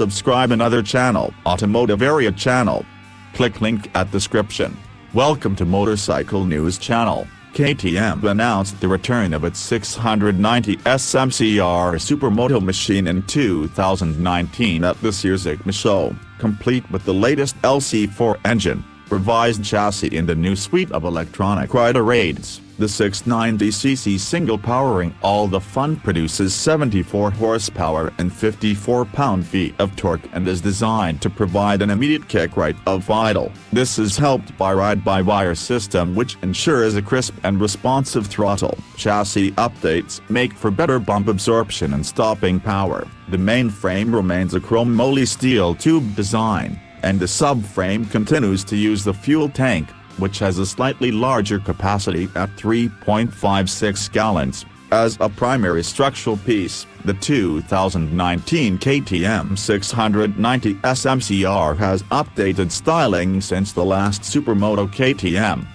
subscribe another channel, Automotive Area channel. Click link at description. Welcome to Motorcycle News channel. KTM announced the return of its 690 SMC R Supermoto machine in 2019 at this year's EICMA show, complete with the latest LC4 engine, revised chassis and a new suite of electronic rider aids. The 690cc single powering all the fun produces 74 horsepower and 54 pound-feet of torque and is designed to provide an immediate kick right of idle. This is helped by ride-by-wire system which ensures a crisp and responsive throttle. Chassis updates make for better bump absorption and stopping power. The main frame remains a chrome moly steel tube design, and the subframe continues to use the fuel tank, which has a slightly larger capacity at 3.56 gallons. As a primary structural piece, the 2019 KTM 690 SMC R has updated styling since the last Supermoto KTM.